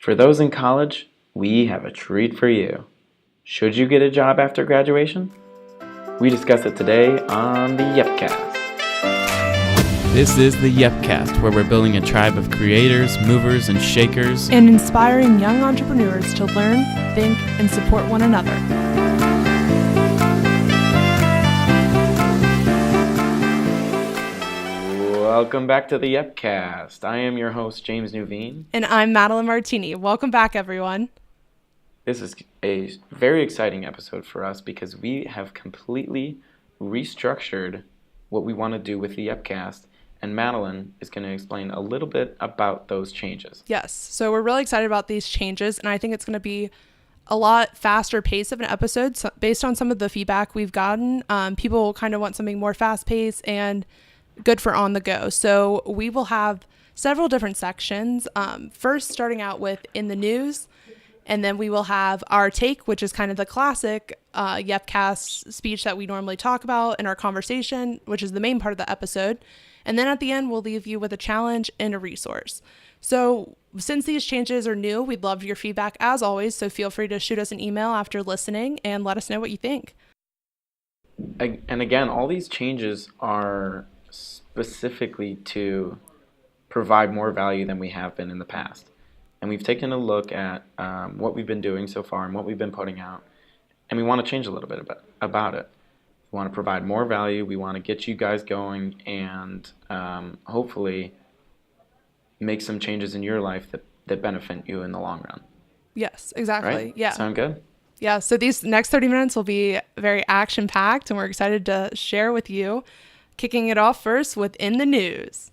For those in college, we have a treat for you. Should you get a job after graduation? We discuss it today on the Yepcast. This is the Yepcast, where we're building a tribe of creators, movers, and shakers, and inspiring young entrepreneurs to learn, think, and support one another. Welcome back to the Yepcast. I am your host, James Nuveen. And I'm Madeline Martini. Welcome back, everyone. This is a very exciting episode for us because we have completely restructured what we want to do with the Yepcast, and Madeline is going to explain a little bit about those changes. Yes, so we're really excited about these changes, and I think it's going to be a lot faster pace of an episode based on some of the feedback we've gotten. People kind of want something more fast-paced and good for on the go. So we will have several different sections. First, starting out with In the News, and then we will have Our Take, which is kind of the classic Yepcast speech that we normally talk about in our conversation, which is the main part of the episode. And then at the end, we'll leave you with a challenge and a resource. So since these changes are new, we'd love your feedback as always. So feel free to shoot us an email after listening and let us know what you think. And again, all these changes are specifically to provide more value than we have been in the past. And we've taken a look at what we've been doing so far and what we've been putting out, and we want to change a little bit about it. We want to provide more value. We want to get you guys going and hopefully make some changes in your life that benefit you in the long run. Yes, exactly. Right? Yeah. Sound good? Yeah, so these next 30 minutes will be very action-packed, and we're excited to share with you. Kicking it off first with In the News.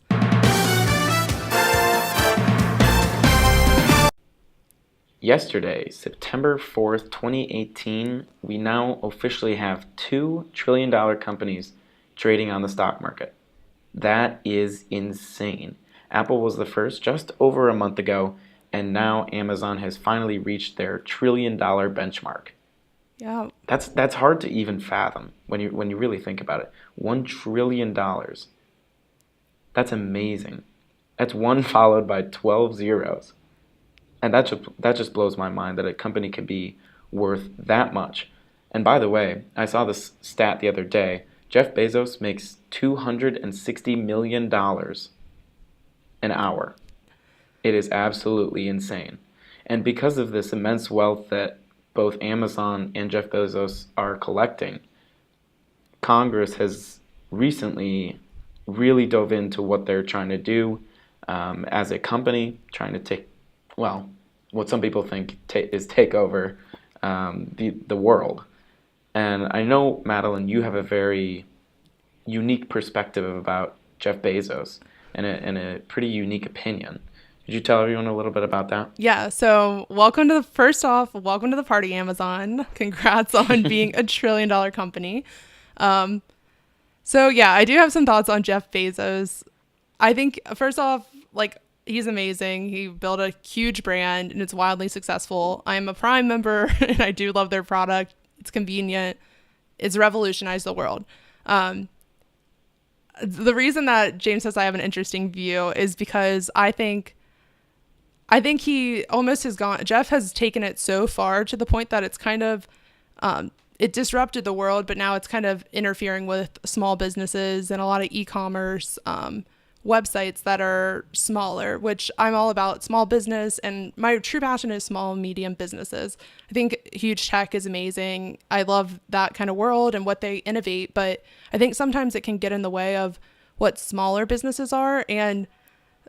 Yesterday, September 4th, 2018, we now officially have $2 trillion companies trading on the stock market. That is insane. Apple was the first just over a month ago, and now Amazon has finally reached their $1 trillion benchmark. Yeah. That's hard to even fathom when you really think about it. $1 trillion. That's amazing. That's one followed by 12 zeros. And that just blows my mind that a company can be worth that much. And by the way, I saw this stat the other day. Jeff Bezos makes $260 million an hour. It is absolutely insane. And because of this immense wealth that both Amazon and Jeff Bezos are collecting, Congress has recently really dove into what they're trying to do as a company, trying to take, well, what some people think is take over the world. And I know, Madeline, you have a very unique perspective about Jeff Bezos and a pretty unique opinion. Could you tell everyone a little bit about that? Yeah, so welcome to the party, Amazon. Congrats on being $1 trillion company. So yeah, I do have some thoughts on Jeff Bezos. I think, first off, he's amazing. He built a huge brand and it's wildly successful. I'm a Prime member and I do love their product. It's convenient. It's revolutionized the world. The reason that James says I have an interesting view is because I think he almost has Jeff has taken it so far to the point that it's kind of, it disrupted the world, but now it's kind of interfering with small businesses and a lot of e-commerce websites that are smaller, which I'm all about small business, and my true passion is small and medium businesses. I think huge tech is amazing. I love that kind of world and what they innovate, but I think sometimes it can get in the way of what smaller businesses are. And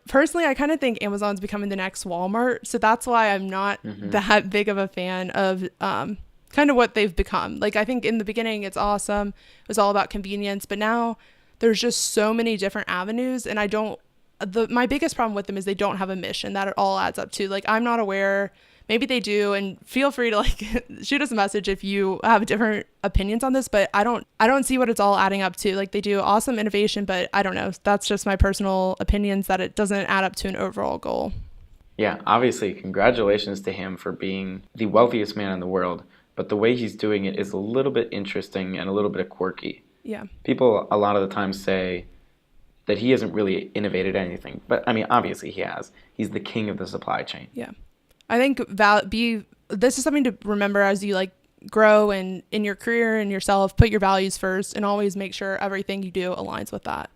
personally, I kind of think Amazon's becoming the next Walmart. So that's why I'm not that big of a fan of kind of what they've become. I think in the beginning, it's awesome. It was all about convenience, but now there's just so many different avenues, and my biggest problem with them is they don't have a mission that it all adds up to. I'm not aware, maybe they do, and feel free to shoot us a message if you have different opinions on this, but I don't see what it's all adding up to. They do awesome innovation, but I don't know. That's just my personal opinions that it doesn't add up to an overall goal. Yeah, obviously, congratulations to him for being the wealthiest man in the world, but the way he's doing it is a little bit interesting and a little bit quirky. Yeah. People a lot of the time say that he hasn't really innovated anything. But, I mean, obviously he has. He's the king of the supply chain. Yeah. I think this is something to remember as you like grow and in your career and yourself, put your values first and always make sure everything you do aligns with that.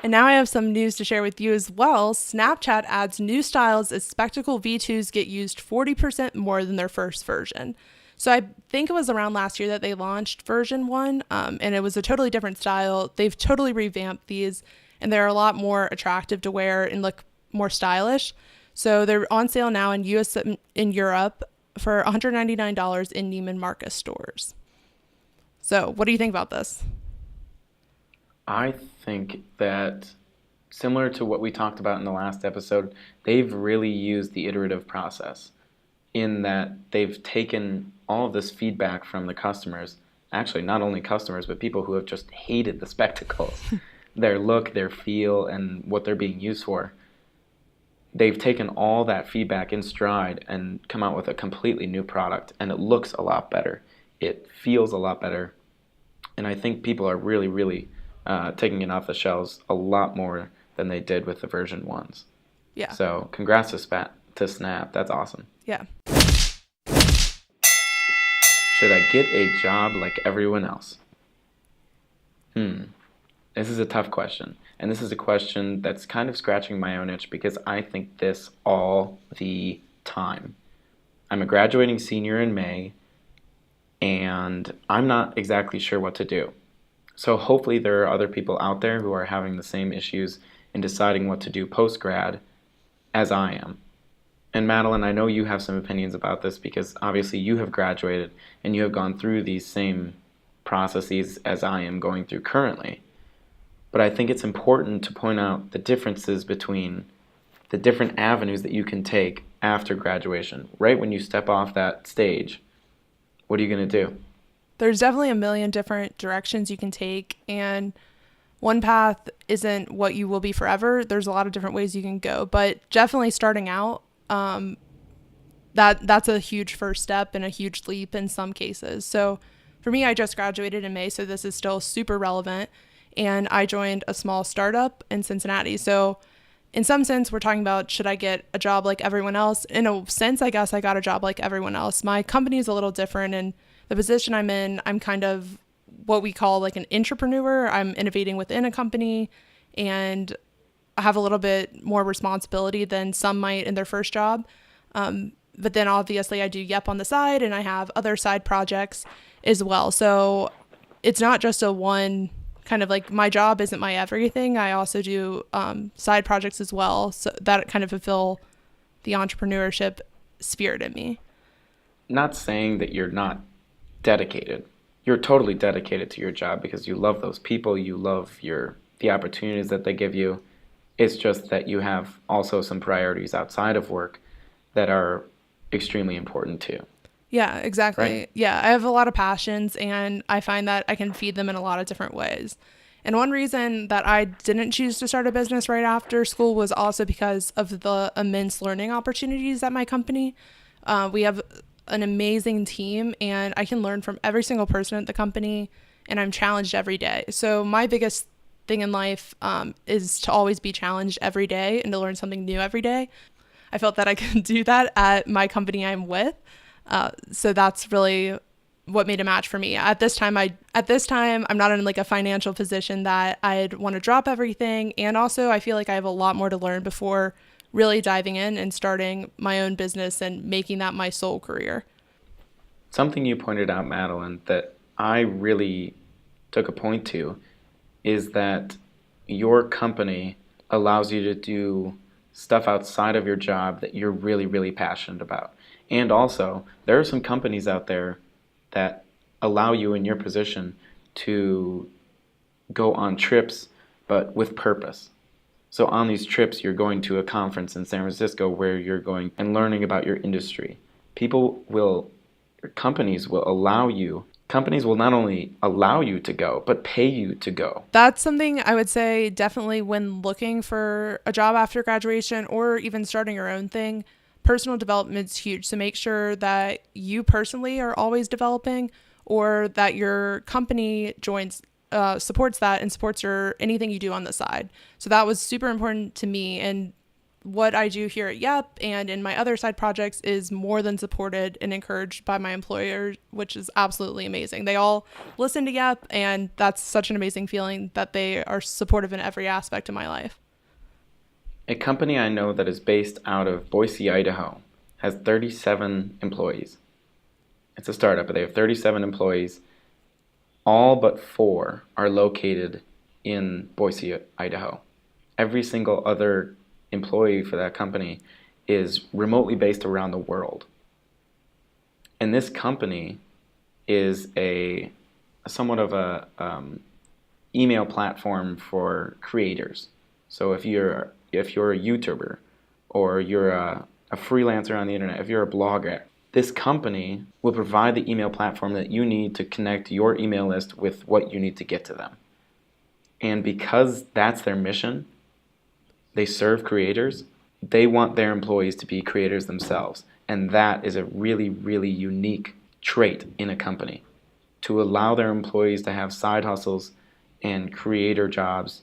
And now I have some news to share with you as well. Snapchat adds new styles as Spectacle V2s get used 40% more than their first version. So I think it was around last year that they launched version 1, and it was a totally different style. They've totally revamped these, and they're a lot more attractive to wear and look more stylish. So they're on sale now in US in Europe for $199 in Neiman Marcus stores. So what do you think about this? I think that similar to what we talked about in the last episode, they've really used the iterative process in that they've taken all of this feedback from the customers, actually not only customers, but people who have just hated the spectacles, their look, their feel, and what they're being used for. They've taken all that feedback in stride and come out with a completely new product, and it looks a lot better. It feels a lot better, and I think people are really, really taking it off the shelves a lot more than they did with the version 1s. Yeah. So congrats to Snap. That's awesome. Yeah. Should I get a job like everyone else? This is a tough question. And this is a question that's kind of scratching my own itch because I think this all the time. I'm a graduating senior in May, and I'm not exactly sure what to do. So hopefully there are other people out there who are having the same issues in deciding what to do post-grad as I am. And Madeline, I know you have some opinions about this because obviously you have graduated and you have gone through these same processes as I am going through currently. But I think it's important to point out the differences between the different avenues that you can take after graduation. Right when you step off that stage, what are you going to do? There's definitely a million different directions you can take, and one path isn't what you will be forever. There's a lot of different ways you can go, but definitely starting out, that's a huge first step and a huge leap in some cases. So for me, I just graduated in May, so this is still super relevant, and I joined a small startup in Cincinnati. So in some sense, we're talking about, should I get a job like everyone else? In a sense, I guess I got a job like everyone else. My company is a little different, and the position I'm in, I'm kind of what we call like an entrepreneur. I'm innovating within a company, and I have a little bit more responsibility than some might in their first job. But then obviously I do Yep on the side, and I have other side projects as well. So it's not just a one kind of like, my job isn't my everything. I also do side projects as well. So that kind of fulfill the entrepreneurship spirit in me. Not saying that you're not dedicated. You're totally dedicated to your job because you love those people, you love the opportunities that they give you. It's just that you have also some priorities outside of work that are extremely important too. Yeah, exactly. Right? Yeah, I have a lot of passions, and I find that I can feed them in a lot of different ways. And one reason that I didn't choose to start a business right after school was also because of the immense learning opportunities at my company. We have an amazing team, and I can learn from every single person at the company, and I'm challenged every day. So my biggest thing in life is to always be challenged every day and to learn something new every day. I felt that I could do that at my company I'm with. So that's really what made a match for me. At this time, I'm not in like a financial position that I'd want to drop everything. And also I feel like I have a lot more to learn before really diving in and starting my own business and making that my sole career. Something you pointed out, Madeline, that I really took a point to is that your company allows you to do stuff outside of your job that you're really, really passionate about. And also, there are some companies out there that allow you in your position to go on trips, but with purpose. So on these trips, you're going to a conference in San Francisco where you're going and learning about your industry. Companies will not only allow you to go, but pay you to go. That's something I would say definitely when looking for a job after graduation or even starting your own thing. Personal development is huge. So make sure that you personally are always developing, or that your company supports that and supports anything you do on the side. So that was super important to me. And what I do here at Yep and in my other side projects is more than supported and encouraged by my employer, which is absolutely amazing. They all listen to Yep, and that's such an amazing feeling that they are supportive in every aspect of my life. A company I know that is based out of Boise, Idaho, has 37 employees. It's a startup, but they have 37 employees. All but 4 are located in Boise, Idaho. Every single other employee for that company is remotely based around the world. And this company is a somewhat of a email platform for creators. So if you're a YouTuber or you're a freelancer on the internet, if you're a blogger, this company will provide the email platform that you need to connect your email list with what you need to get to them. And because that's their mission, they serve creators, they want their employees to be creators themselves. And that is a really, really unique trait in a company, to allow their employees to have side hustles and creator jobs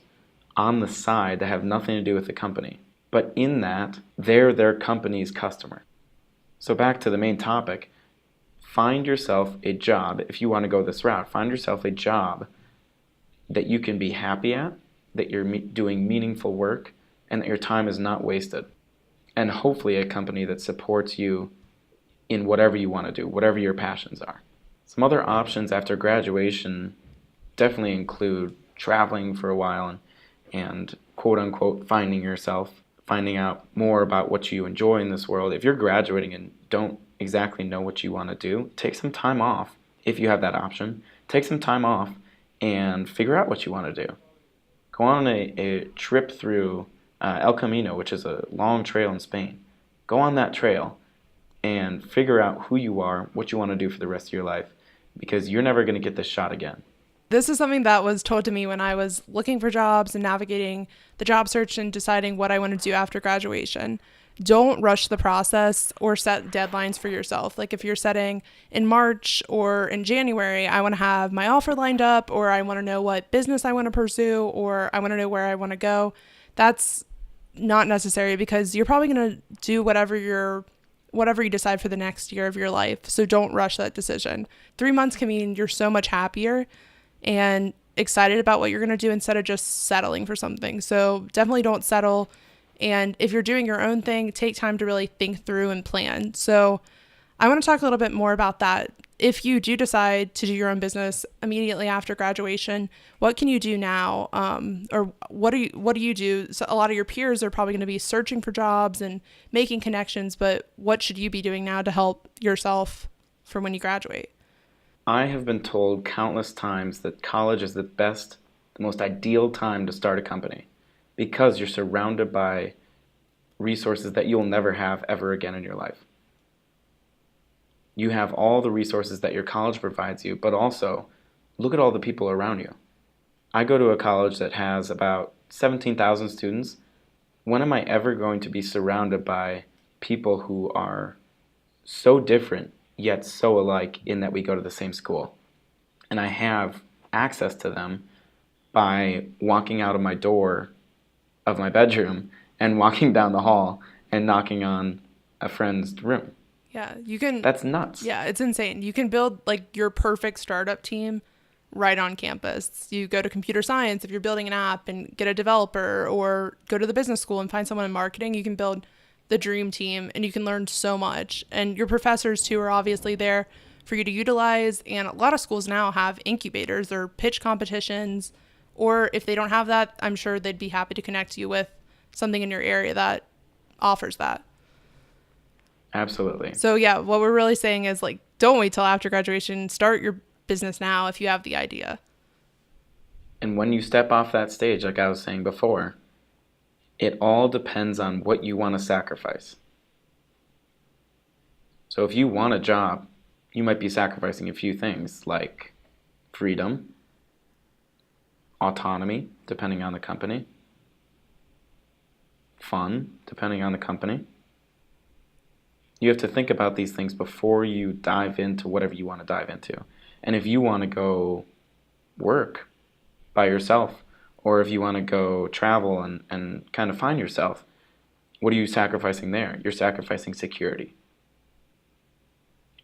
on the side that have nothing to do with the company. But in that, they're their company's customer. So back to the main topic, find yourself a job. If you want to go this route, find yourself a job that you can be happy at, that you're doing meaningful work, and that your time is not wasted. And hopefully a company that supports you in whatever you want to do, whatever your passions are. Some other options after graduation definitely include traveling for a while and quote unquote finding yourself, finding out more about what you enjoy in this world. If you're graduating and don't exactly know what you want to do, take some time off if you have that option. Take some time off and figure out what you want to do. Go on a trip through El Camino, which is a long trail in Spain. Go on that trail and figure out who you are, what you want to do for the rest of your life, because you're never going to get this shot again. This is something that was told to me when I was looking for jobs and navigating the job search and deciding what I want to do after graduation. Don't rush the process or set deadlines for yourself. Like if you're setting in March or in January, I want to have my offer lined up, or I want to know what business I want to pursue, or I want to know where I want to go. That's not necessary, because you're probably going to do whatever you decide for the next year of your life. So don't rush that decision. 3 months can mean you're so much happier and excited about what you're going to do instead of just settling for something. So definitely don't settle. And if you're doing your own thing, take time to really think through and plan. So I want to talk a little bit more about that. If you do decide to do your own business immediately after graduation, what can you do now? Or what do you do? So a lot of your peers are probably going to be searching for jobs and making connections, but what should you be doing now to help yourself for when you graduate? I have been told countless times that college is the most ideal time to start a company, because you're surrounded by resources that you'll never have ever again in your life. You have all the resources that your college provides you, but also look at all the people around you. I go to a college that has about 17,000 students. When am I ever going to be surrounded by people who are so different yet so alike in that we go to the same school? And I have access to them by walking out of my door of my bedroom and walking down the hall and knocking on a friend's room. Yeah, you can. That's nuts. Yeah, it's insane. You can build like your perfect startup team right on campus. You go to computer science if you're building an app and get a developer, or go to the business school and find someone in marketing. You can build the dream team and you can learn so much. And your professors too are obviously there for you to utilize. And a lot of schools now have incubators or pitch competitions, or if they don't have that, I'm sure they'd be happy to connect you with something in your area that offers that. Absolutely. So yeah, what we're really saying is like, don't wait till after graduation. Start your business now if you have the idea. And when you step off that stage, like I was saying before, it all depends on what you want to sacrifice. So if you want a job, you might be sacrificing a few things like freedom, autonomy, depending on the company, fun, depending on the company. You have to think about these things before you dive into whatever you want to dive into. And if you want to go work by yourself, or if you want to go travel and kind of find yourself, What are you sacrificing there? You're sacrificing security.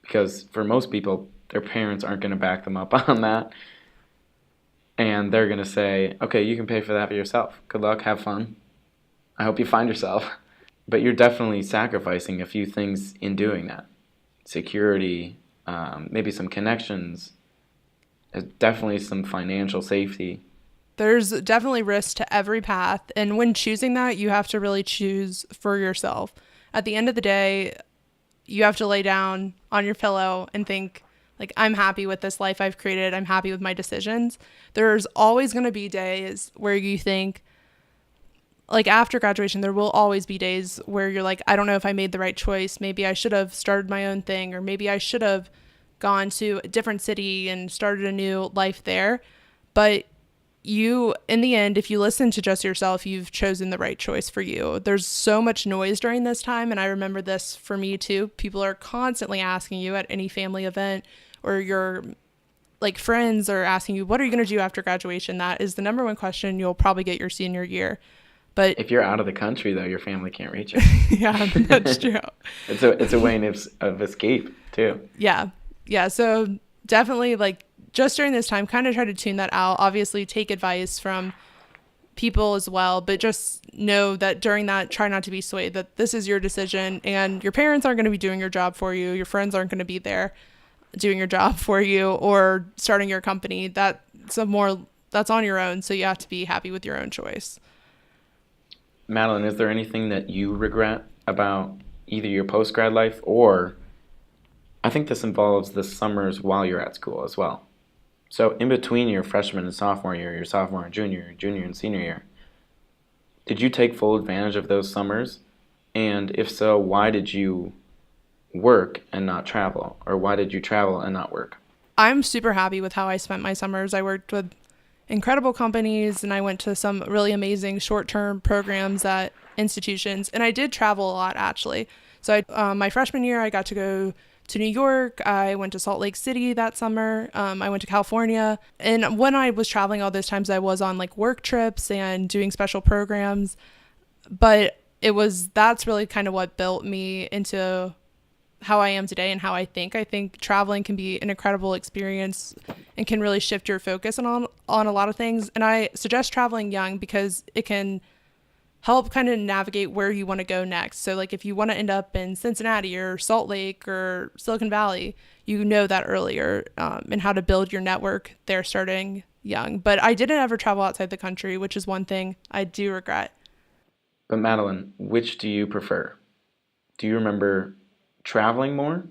Because for most people, their parents aren't going to back them up on that. And they're going to say, okay, you can pay for that for yourself. Good luck, have fun. I hope you find yourself. But you're definitely sacrificing a few things in doing that. Security, maybe some connections, definitely some financial safety. There's definitely risk to every path. And when choosing that, you have to really choose for yourself. At the end of the day, you have to lay down on your pillow and think, like, I'm happy with this life I've created. I'm happy with my decisions. There's always going to be days where you think, like after graduation, there will always be days where you're like, I don't know if I made the right choice. Maybe I should have started my own thing, or maybe I should have gone to a different city and started a new life there. But you, in the end, if you listen to just yourself, you've chosen the right choice for you. There's so much noise during this time. And I remember this for me too. People are constantly asking you at any family event, or your like friends are asking you, what are you going to do after graduation? That is the number one question you'll probably get your senior year. But if you're out of the country, though, your family can't reach you. Yeah, that's true. It's a way of escape, too. Yeah. Yeah. So definitely, like, just during this time, kind of try to tune that out. Obviously, take advice from people as well, but just know that during that, try not to be swayed, that this is your decision, and your parents aren't going to be doing your job for you. Your friends aren't going to be there doing your job for you or starting your company. That's on your own. So you have to be happy with your own choice. Madeline, is there anything that you regret about either your post-grad life, or I think this involves the summers while you're at school as well. So in between your freshman and sophomore year, your sophomore and junior and senior year, did you take full advantage of those summers? And if so, why did you work and not travel? Or why did you travel and not work? I'm super happy with how I spent my summers. I worked with incredible companies, and I went to some really amazing short-term programs at institutions, and I did travel a lot, actually. So my freshman year, I got to go to New York. I went to Salt Lake City that summer. I went to California. And when I was traveling all those times, I was on like work trips and doing special programs. But that's really kind of what built me into how I am today and how I think. I think traveling can be an incredible experience and can really shift your focus on a lot of things. And I suggest traveling young because it can help kind of navigate where you want to go next. So like if you want to end up in Cincinnati or Salt Lake or Silicon Valley, you know that earlier, and how to build your network there starting young. But I didn't ever travel outside the country, which is one thing I do regret. But Madeline, which do you prefer? Do you remember traveling more,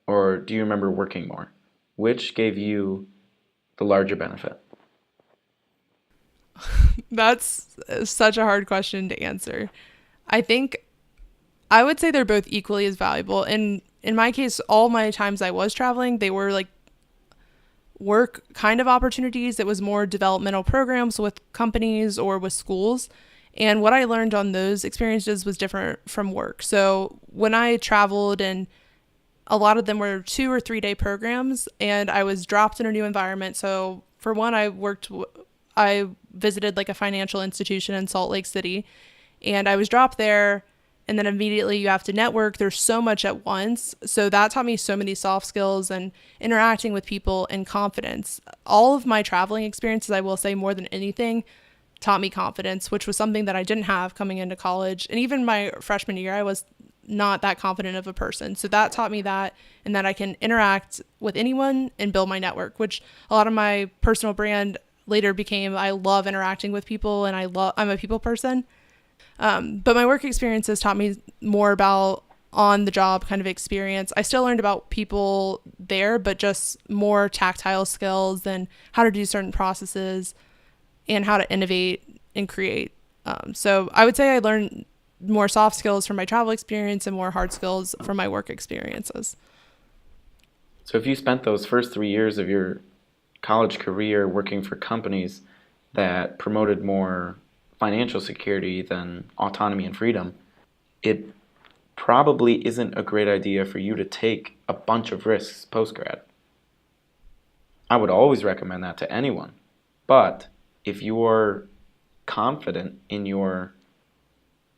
or do you remember working more? Which gave you the larger benefit? That's such a hard question to answer. I think I would say they're both equally as valuable. And in my case, all my times I was traveling, they were like work kind of opportunities. It was more developmental programs with companies or with schools. And what I learned on those experiences was different from work. So when I traveled, and a lot of them were 2 or 3 day programs, and I was dropped in a new environment. So for one, I visited like a financial institution in Salt Lake City, and I was dropped there, and then immediately you have to network. There's so much at once. So that taught me so many soft skills and interacting with people and confidence. All of my traveling experiences, I will say more than anything, taught me confidence, which was something that I didn't have coming into college. And even my freshman year, I was not that confident of a person. So that taught me that, and that I can interact with anyone and build my network, which a lot of my personal brand later became, I love interacting with people, and I'm a people person. But my work experiences taught me more about on the job kind of experience. I still learned about people there, but just more tactile skills and how to do certain processes and how to innovate and create. So I would say I learned more soft skills from my travel experience and more hard skills from my work experiences. So if you spent those first 3 years of your college career working for companies that promoted more financial security than autonomy and freedom, it probably isn't a great idea for you to take a bunch of risks post-grad. I would always recommend that to anyone. But if you're confident in your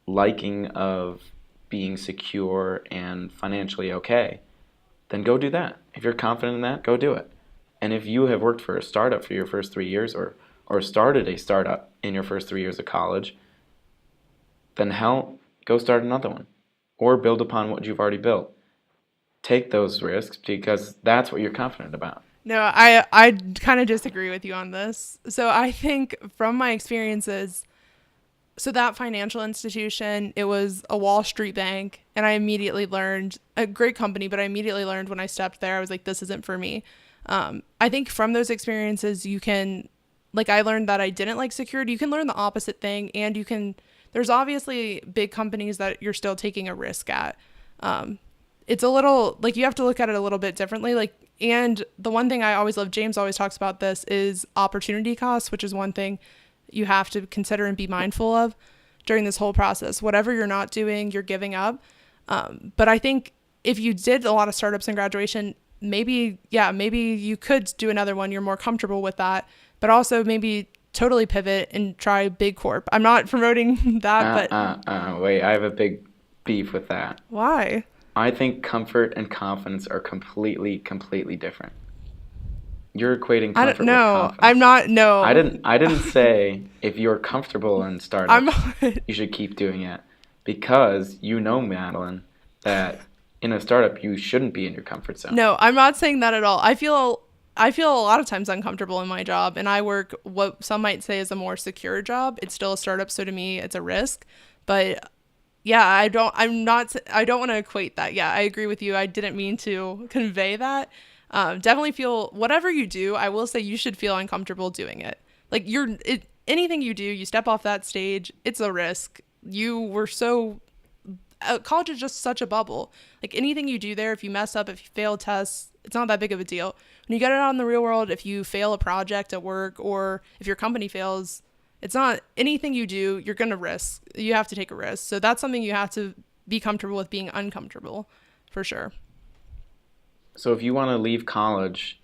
liking of being secure and financially okay, then go do that. If you're confident in that, go do it. And if you have worked for a startup for your first 3 years, or started a startup in your first 3 years of college, then hell, go start another one. Or build upon what you've already built. Take those risks because that's what you're confident about. No, I kind of disagree with you on this. So I think from my experiences, so that financial institution, it was a Wall Street bank, and I immediately learned, a great company, but I immediately learned when I stepped there, I was like, this isn't for me. I think from those experiences, you can, like, I learned that I didn't like security. You can learn the opposite thing, and you can, there's obviously big companies that you're still taking a risk at. It's a little, like, you have to look at it a little bit differently. Like, and the one thing I always love, James always talks about this, is opportunity costs, which is one thing you have to consider and be mindful of during this whole process. Whatever you're not doing, you're giving up. But I think if you did a lot of startups in graduation, maybe you could do another one. You're more comfortable with that, but also maybe totally pivot and try big corp. I'm not promoting that, but wait, I have a big beef with that. Why? I think comfort and confidence are completely different. You're equating comfort with confidence. I'm not. No, I didn't say if you're comfortable in startups, you should keep doing it, because you know, Madeline, that in a startup you shouldn't be in your comfort zone. No, I'm not saying that at all. I feel a lot of times uncomfortable in my job, and I work what some might say is a more secure job. It's still a startup, so to me, it's a risk. But yeah, I don't want to equate that. Yeah, I agree with you. I didn't mean to convey that. Definitely feel, whatever you do, I will say you should feel uncomfortable doing it. Like, anything you do, you step off that stage, it's a risk. College is just such a bubble. Like, anything you do there, if you mess up, if you fail tests, it's not that big of a deal. When you get it out in the real world, if you fail a project at work, or if your company fails, it's not anything you do, you're going to risk. You have to take a risk. So that's something you have to be comfortable with, being uncomfortable, for sure. So if you want to leave college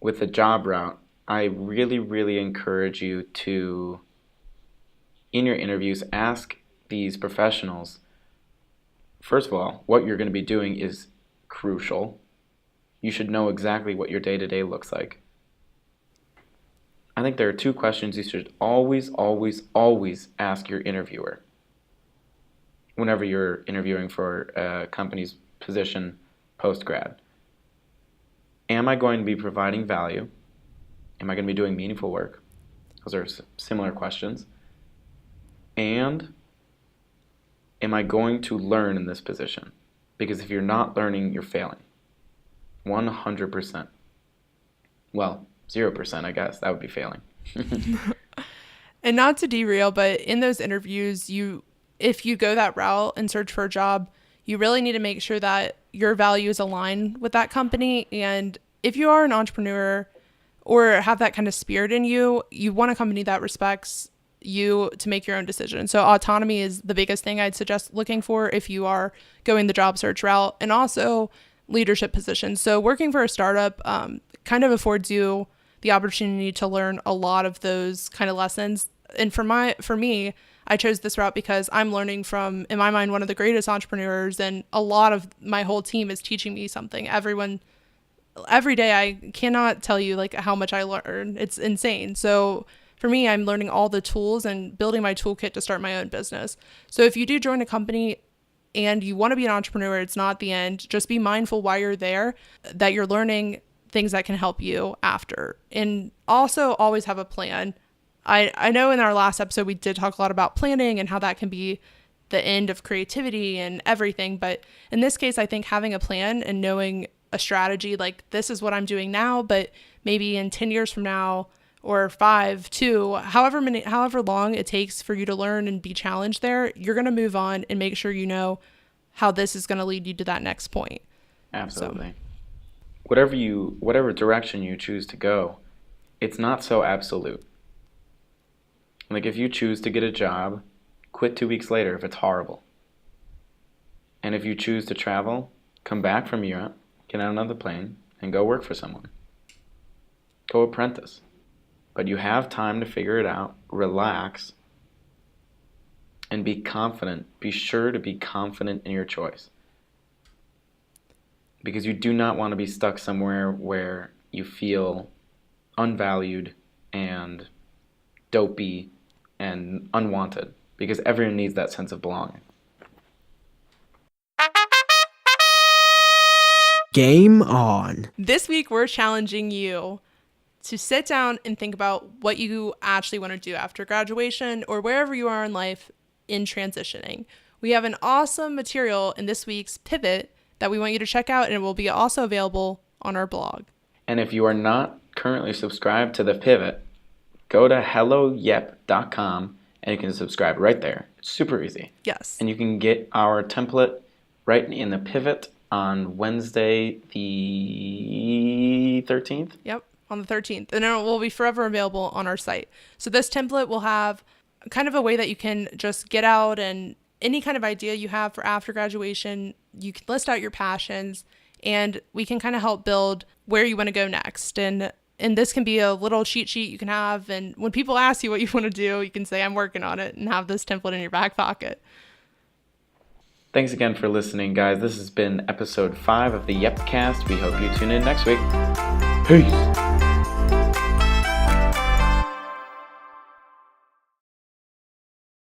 with a job route, I really encourage you to, in your interviews, ask these professionals, first of all, what you're going to be doing is crucial. You should know exactly what your day-to-day looks like. I think there are two questions you should always ask your interviewer whenever you're interviewing for a company's position post-grad. Am I going to be providing value? Am I going to be doing meaningful work? Those are similar questions. And am I going to learn in this position? Because if you're not learning, you're failing. 100%. Well, 0%, I guess. That would be failing. And not to derail, but in those interviews, if you go that route and search for a job, you really need to make sure that your values align with that company. And if you are an entrepreneur or have that kind of spirit in you, you want a company that respects you to make your own decisions. So autonomy is the biggest thing I'd suggest looking for if you are going the job search route, and also leadership positions. So working for a startup kind of affords you the opportunity to learn a lot of those kind of lessons. And for me, I chose this route because I'm learning from, in my mind, one of the greatest entrepreneurs, and a lot of my whole team is teaching me something. Every day, I cannot tell you like how much I learn. It's insane. So for me, I'm learning all the tools and building my toolkit to start my own business. So if you do join a company and you want to be an entrepreneur, it's not the end. Just be mindful while you're there that you're learning things that can help you after. And also always have a plan. I know in our last episode, we did talk a lot about planning and how that can be the end of creativity and everything. But in this case, I think having a plan and knowing a strategy, like this is what I'm doing now, but maybe in 10 years from now, or 5, 2, however long it takes for you to learn and be challenged there, you're going to move on and make sure you know how this is going to lead you to that next point. Absolutely. So, whatever direction you choose to go, it's not so absolute. Like if you choose to get a job, quit 2 weeks later if it's horrible. And if you choose to travel, come back from Europe, get on another plane, and go work for someone. Go apprentice. But you have time to figure it out, relax, and be confident. Be sure to be confident in your choice. Because you do not want to be stuck somewhere where you feel unvalued and dopey and unwanted. Because everyone needs that sense of belonging. Game on. This week, we're challenging you to sit down and think about what you actually want to do after graduation or wherever you are in life in transitioning. We have an awesome material in this week's Pivot that we want you to check out, and it will be also available on our blog. And if you are not currently subscribed to the Pivot, go to helloyep.com and you can subscribe right there. It's super easy. Yes. And you can get our template right in the Pivot on Wednesday the 13th. Yep, on the 13th. And it will be forever available on our site. So this template will have kind of a way that you can just get out, and any kind of idea you have for after graduation, you can list out your passions, and we can kind of help build where you want to go next. And this can be a little cheat sheet you can have. And when people ask you what you want to do, you can say, I'm working on it, and have this template in your back pocket. Thanks again for listening, guys. This has been episode 5 of the Yepcast. We hope you tune in next week. Peace.